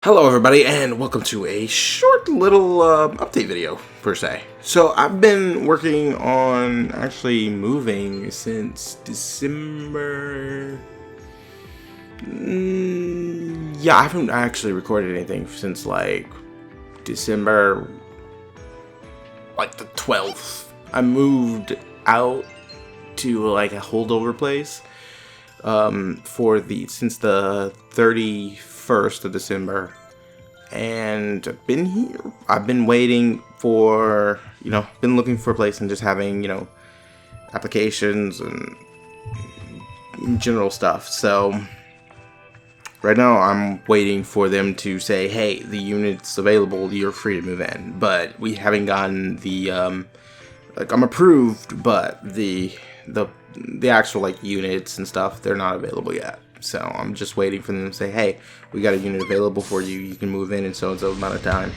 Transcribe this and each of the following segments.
Hello everybody and welcome to a short little update video per se. So I've been working on actually moving since December. Yeah, I haven't actually recorded anything since like December like the 12th. I moved out to like a holdover place since the 31st of December, and I've been here. I've been waiting for, been looking for a place and just having, applications and general stuff. So right now I'm waiting for them to say, hey, the unit's available, you're free to move in. But we haven't gotten the I'm approved, but the actual like units and stuff, they're not available yet. So I'm just waiting for them to say, hey, we got a unit available for you, you can move in so amount of time.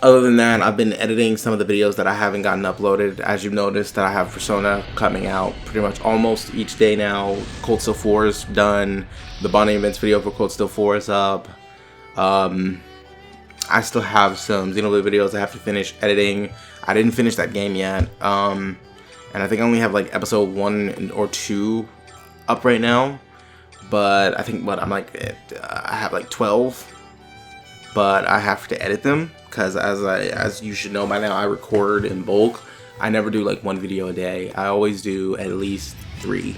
Other than that, I've been editing some of the videos that I haven't gotten uploaded. As you've noticed, that I have Persona coming out pretty much almost each day now. Cold Steel 4 is done. The bonding events video for Cold Steel 4 is up. I still have some Xenoblade videos I have to finish editing. I didn't finish that game yet. And I think I only have like episode 1 or 2 up right now. But I think I have like 12. But I have to edit them because as you should know by now, I record in bulk. I never do like one video a day. I always do at least 3,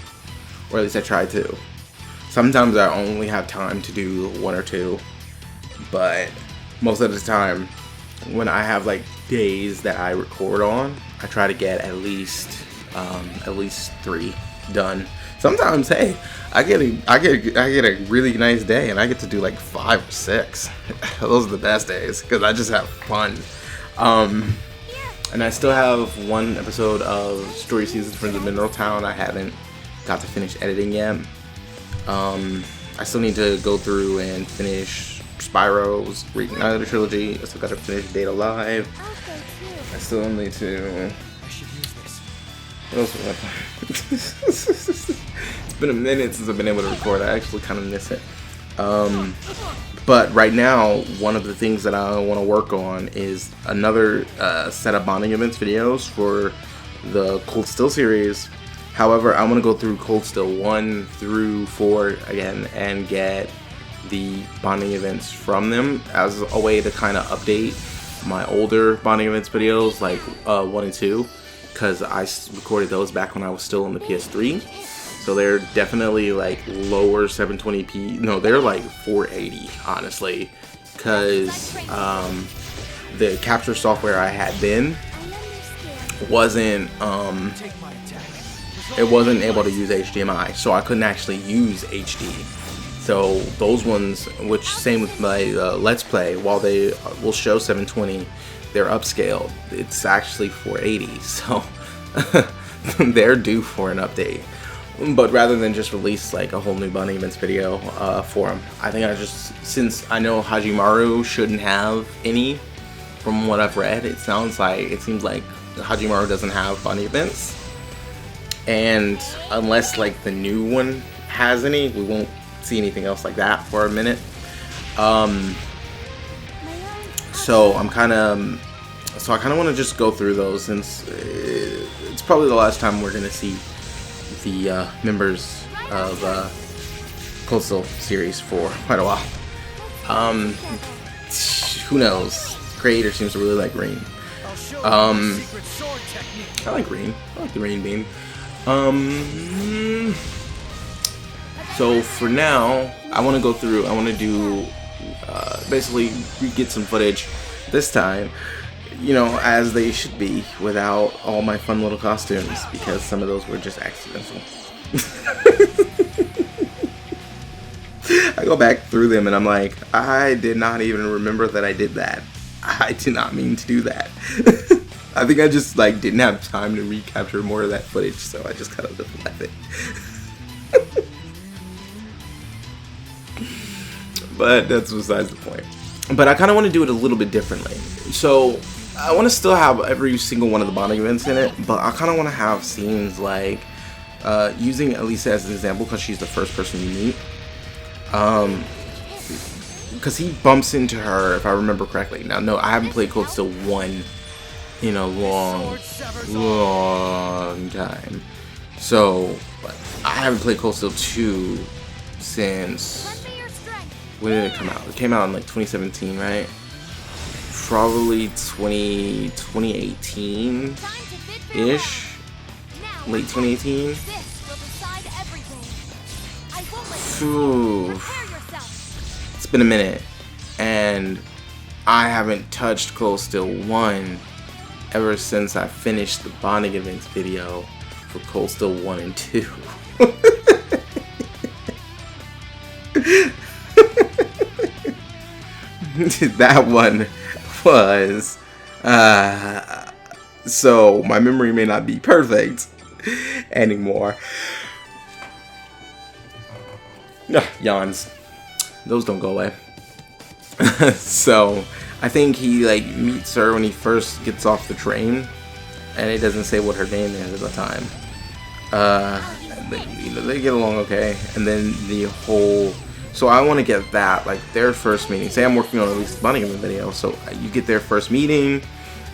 or at least I try to. Sometimes I only have time to do 1 or 2, but most of the time when I have like days that I record on, I try to get at least 3 done. Sometimes, hey, I get a really nice day and I get to do like 5 or 6. Those are the best days because I just have fun. And I still have 1 episode of Story Seasons from the Mineral Town I haven't got to finish editing yet. I still need to go through and finish Spyro's Reignited trilogy. I still got to finish Date Alive. I still need to. What else was I playing? It's been a minute since I've been able to record. I actually kind of miss it. But right now, one of the things that I want to work on is another set of bonding events videos for the Cold Steel series. However, I want to go through Cold Steel 1 through 4 again and get the bonding events from them as a way to kind of update my older bonding events videos like 1 and 2. Because I recorded those back when I was still on the PS3, so they're definitely like lower 720p. No, they're like 480, honestly, because the capture software I had then wasn't able to use HDMI, so I couldn't actually use HD. So those ones, which same with my Let's Play, while they will show 720. They're upscaled. It's actually 480, so they're due for an update. But rather than just release like a whole new bonding events video for them, I think since I know Hajimaru shouldn't have any, from what I've read, it seems like Hajimaru doesn't have bonding events, and unless like the new one has any, we won't see anything else like that for a minute. So I kind of want to just go through those since it's probably the last time we're gonna see the members of Cold Steel series for quite a while. Who knows? Creator seems to really like green. I like green. I like the rain beam. So for now, I want to go through. I want to do basically get some footage this time, as they should be, without all my fun little costumes, because some of those were just accidental. I go back through them and I'm like, I did not even remember that I did that. I did not mean to do that. I think I just didn't have time to recapture more of that footage, so I just kind of left it. But that's besides the point. But I kind of want to do it a little bit differently. So I want to still have every single one of the bonding events in it, but I kind of want to have scenes like using Elisa as an example because she's the first person you meet. because he bumps into her, if I remember correctly. Now, no, I haven't played Cold Steel 1 in a long time. So, I haven't played Cold Steel 2 since, when did it come out? It came out in like 2017, right? Probably 2018-ish? Late 2018? Phew. It's been a minute, and I haven't touched Cold Steel 1 ever since I finished the bonding events video for Cold Steel 1 and 2. That one was so my memory may not be perfect anymore. Yawns, those don't go away. So I think he like meets her when he first gets off the train, and it doesn't say what her name is at the time. They get along okay, and then the whole. So I want to get that, like their first meeting. Say I'm working on at least bonding event video, so you get their first meeting,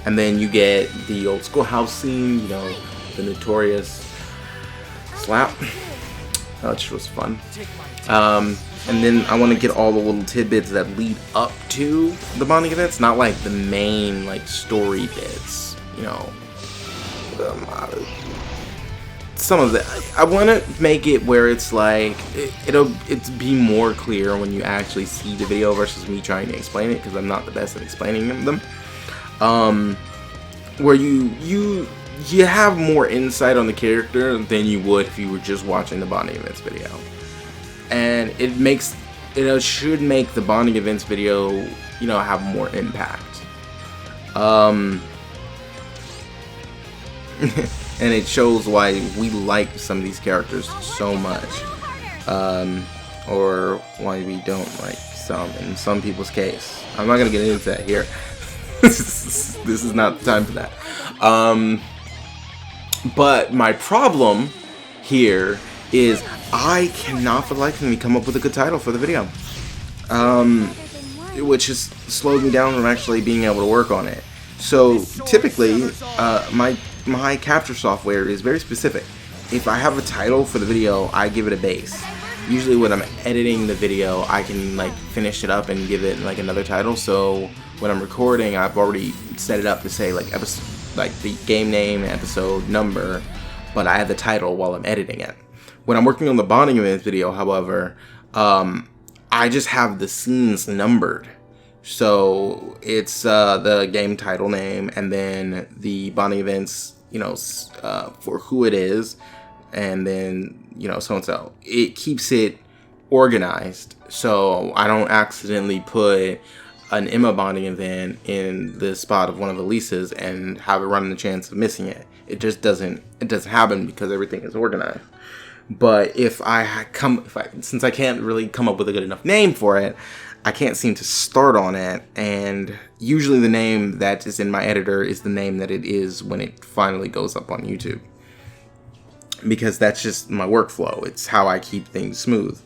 and then you get the old schoolhouse scene. You know, the notorious slap. That just was fun. And then I want to get all the little tidbits that lead up to the bonding events, not like the main like story bits, you know. Some of the I want to make it where it's like it'll be more clear when you actually see the video versus me trying to explain it, because I'm not the best at explaining them. Where you have more insight on the character than you would if you were just watching the bonding events video. And it should make the bonding events video, you know, have more impact. And it shows why we like some of these characters so much, or why we don't like some in some people's case. I'm not gonna get into that here. This is not the time for that. But my problem here is I cannot for the life of me come up with a good title for the video, which has slowed me down from actually being able to work on it. So typically, my capture software is very specific. If I have a title for the video, I give it a base. Usually when I'm editing the video, I can like finish it up and give it like another title. So when I'm recording, I've already set it up to say like episode, like the game name, episode number, but I have the title while I'm editing it. When I'm working on the bonding events video, however, I just have the scenes numbered. So it's the game title name, and then the bonding events, you know, for who it is, and then, you know, so and so. It keeps it organized, so I don't accidentally put an Emma bonding event in the spot of one of Elisa's and have it run the chance of missing it. It just doesn't happen because everything is organized. But since I can't really come up with a good enough name for it, I can't seem to start on it, and usually the name that is in my editor is the name that it is when it finally goes up on YouTube, because that's just my workflow. It's how I keep things smooth.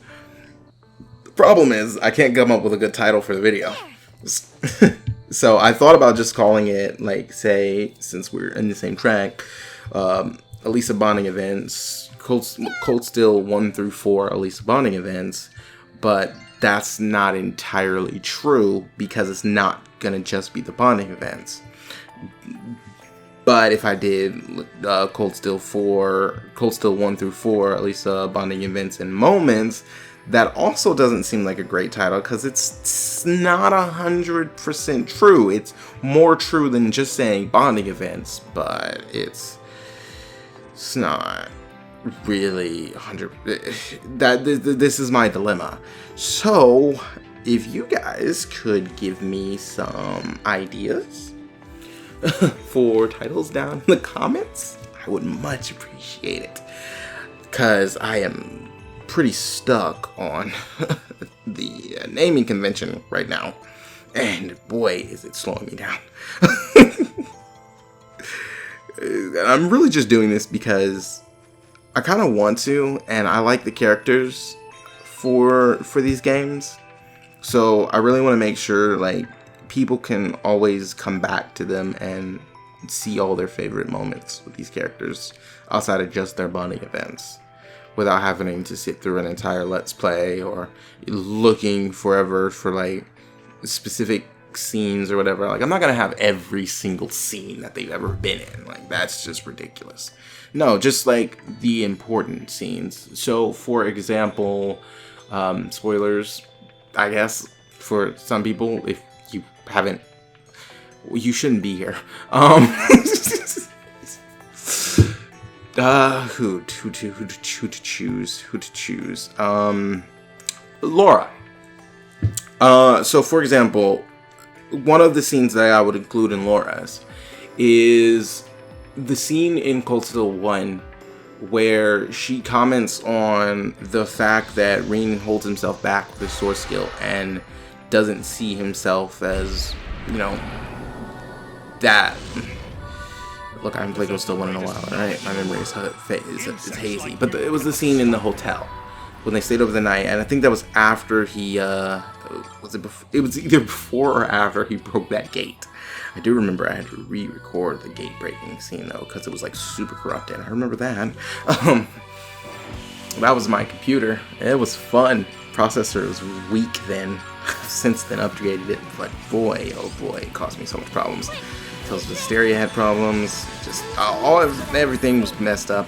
The problem is I can't come up with a good title for the video. So I thought about just calling it, like, say, since we're in the same track, Elisa bonding events, Cold Steel 1 through 4 Elisa bonding events, but that's not entirely true because it's not gonna just be the bonding events. But if I did Cold Steel 1 through 4 Elisa bonding events and moments, that also doesn't seem like a great title because it's not 100% true. It's more true than just saying bonding events, but it's not really 100. This is my dilemma. So if you guys could give me some ideas for titles down in the comments, I would much appreciate it, because I am pretty stuck on the naming convention right now, and boy is it slowing me down. I'm really just doing this because I kind of want to, and I like the characters for these games. So I really want to make sure like people can always come back to them and see all their favorite moments with these characters outside of just their bonding events, without having to sit through an entire Let's Play or looking forever for like specific scenes or whatever. Like, I'm not gonna have every single scene that they've ever been in. Like, that's just ridiculous. No, just like the important scenes. So for example, spoilers, I guess, for some people, if you haven't, you shouldn't be here. Who to choose? Laura. So for example, one of the scenes that I would include in Laura's is the scene in Cold Steel 1 where she comments on the fact that Rin holds himself back with his sword skill and doesn't see himself as, you know, that. Look, I haven't played Cold Steel 1 in a while, alright? My memory is hazy. But it was the scene in the hotel when they stayed over the night, and I think that was after he, it was either before or after he broke that gate. I do remember I had to re-record the gate breaking scene though, because it was like super corrupted. I remember that. That was my computer. It was fun. Processor was weak then. Since then upgraded it, but boy, oh boy, it caused me so much problems. Tales of Hysteria had problems. Just everything was messed up.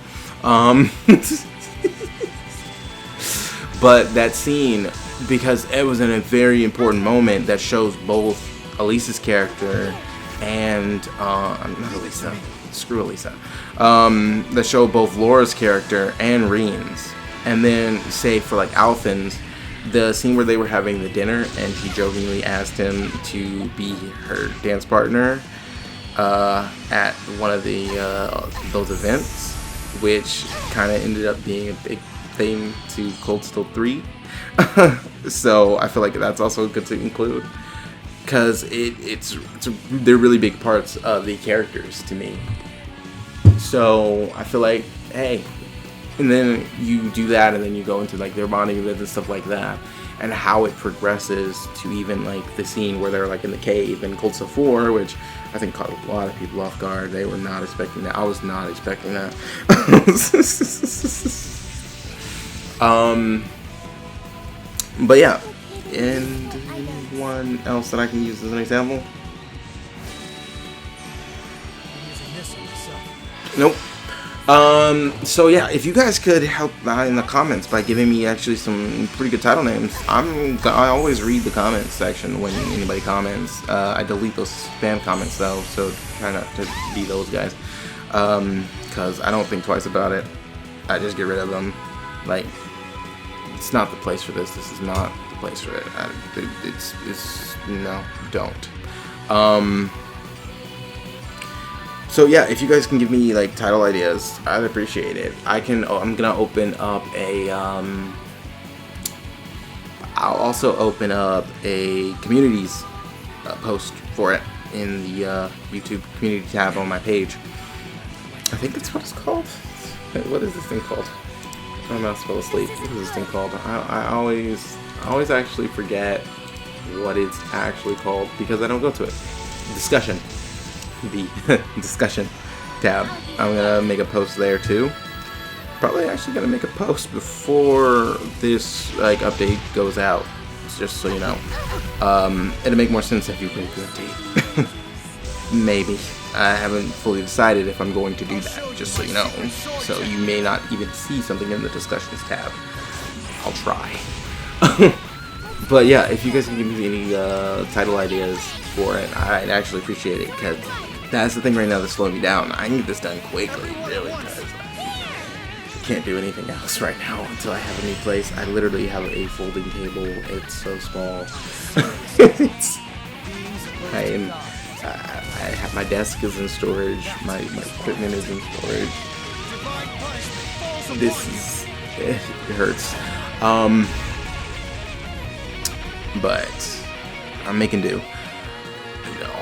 But that scene, because it was in a very important moment that shows both Elisa's character and not Elisa, screw Elisa, that show both Laura's character and Rin's. And then say for like Alphen's, the scene where they were having the dinner and she jokingly asked him to be her dance partner at one of the those events, which kind of ended up being a big thing to Cold Steel 3. So I feel like that's also good to include, because they're really big parts of the characters to me. So I feel like, hey, and then you do that, and then you go into like their bonding events and stuff like that, and how it progresses to even like the scene where they're like in the cave in Cold Steel 4, which I think caught a lot of people off guard. They were not expecting that. I was not expecting that. But yeah, and one else that I can use as an example. Nope. So yeah, if you guys could help in the comments by giving me actually some pretty good title names. I always read the comments section when anybody comments. I delete those spam comments though, so try not to be those guys. Because I don't think twice about it. I just get rid of them. Like, it's not the place for this. This is not the place for it. It's no, don't. So yeah, if you guys can give me like title ideas, I'd appreciate it. I'm gonna open up a I'll also open up a communities post for it in the YouTube community tab on my page. I think that's what it's called. What is this thing called? I'm about to fall asleep. What is this thing called? I always actually forget what it's actually called because I don't go to it. Discussion. The discussion tab. I'm gonna make a post there too. Probably actually gonna make a post before this like update goes out, just so you know. It'll make more sense if you go to update. Maybe. I haven't fully decided if I'm going to do that, just so you know. So you may not even see something in the discussions tab. I'll try. But yeah, if you guys can give me any title ideas for it, I'd actually appreciate it, because that's the thing right now that's slowing me down. I need this done quickly, really, because I can't do anything else right now until I have a new place. I literally have a folding table. It's so small. I have, my desk is in storage. My equipment is in storage. It hurts. But I'm making do.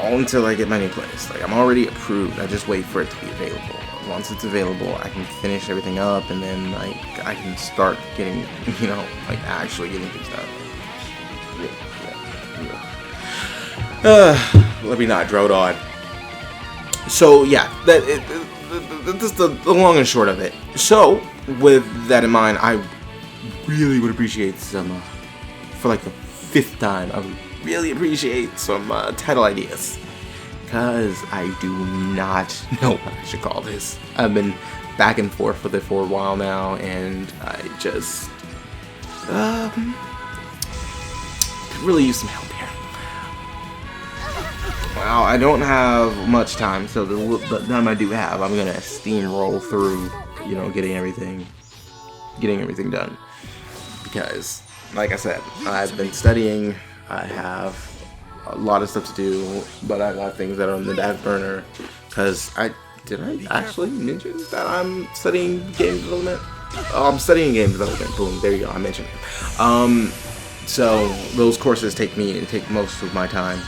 All until I get my new place. Like, I'm already approved. I just wait for it to be available. Once it's available, I can finish everything up, and then like I can start getting, like actually getting things done. Yeah. Let me not drone on. So yeah, that's the long and short of it. So with that in mind, I really would appreciate some, for like the 5th time, I would really appreciate some title ideas. Because I do not know what I should call this. I've been back and forth with it for a while now, and I just could really use some help here. Well, I don't have much time, so the time I do have, I'm gonna steamroll through, you know, getting everything done. Because, like I said, I've been studying. I have a lot of stuff to do, but I got things that are on the back burner. Because did I actually mention that I'm studying game development? Oh, I'm studying game development. Boom, there you go. I mentioned it. So those courses take most of my time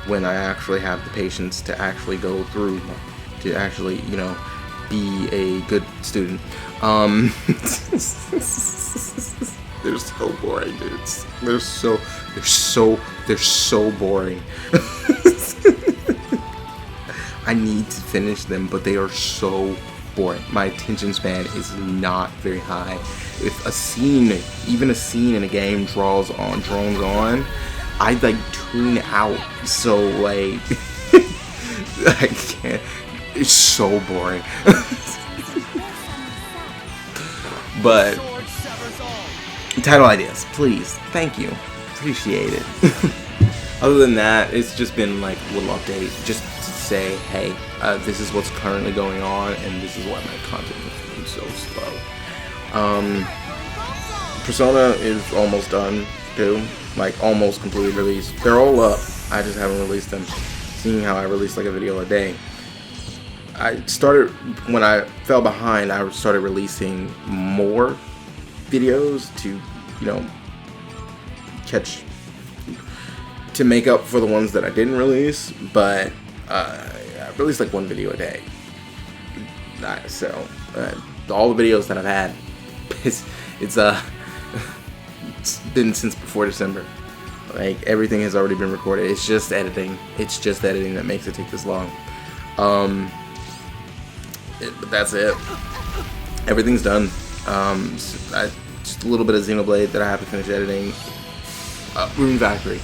when I actually have the patience to actually go through, to actually, you know, be a good student. They're so boring, dudes. They're so boring. I need to finish them, but they are so boring. My attention span is not very high. If even a scene in a game drones on, I like tune out. So like, I can't. It's so boring. But title ideas, please. Thank you. Appreciate it. Other than that, it's just been like a little update, just to say, hey, this is what's currently going on, and this is why my content is being so slow. Persona is almost done too, like almost completely released. They're all up. I just haven't released them. Seeing how I release like a video a day. When I fell behind, I started releasing more videos to, you know, to make up for the ones that I didn't release, but I released like 1 video a day. So all the videos that I've had, it's been since before December. Like everything has already been recorded. It's just editing. It's just editing that makes it take this long. But that's it. Everything's done. Just a little bit of Xenoblade that I have to finish editing. Rune Factory.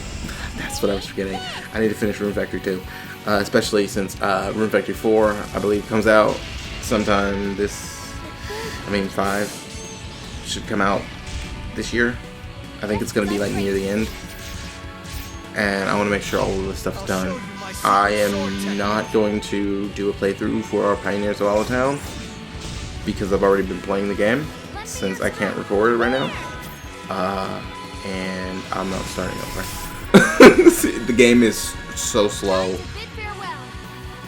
That's what I was forgetting. I need to finish Rune Factory 2. Especially since Rune Factory 4, I believe, comes out sometime 5 should come out this year. I think it's going to be like near the end. And I want to make sure all of this stuff's done. I am not going to do a playthrough for our Pioneers of Allentown because I've already been playing the game since I can't record it right now. And I'm not starting over. The game is so slow.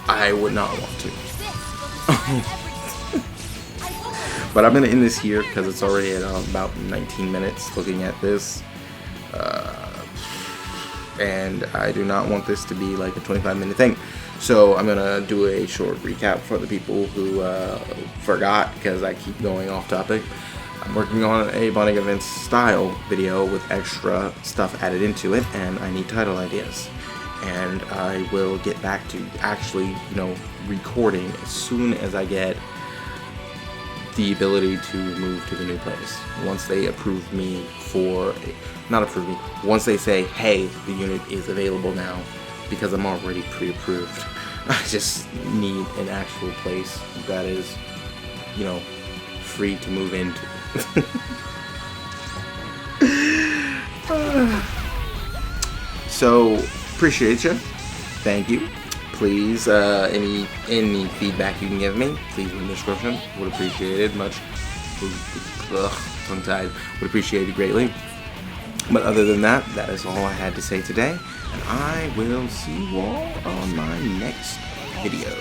I would not want to. But I'm going to end this here because it's already at about 19 minutes looking at this. And I do not want this to be like a 25-minute thing. So I'm going to do a short recap for the people who forgot because I keep going off topic. I'm working on a bonding events style video with extra stuff added into it, and I need title ideas. And I will get back to actually, you know, recording as soon as I get the ability to move to the new place. Once they approve me once they say, hey, the unit is available now, because I'm already pre-approved. I just need an actual place that is, you know, free to move into. So, appreciate you. Thank you. Please, any feedback you can give me, please in the description. Would appreciate it much. Sometimes would appreciate it greatly. But other than that, that is all I had to say today, and I will see you all on my next video.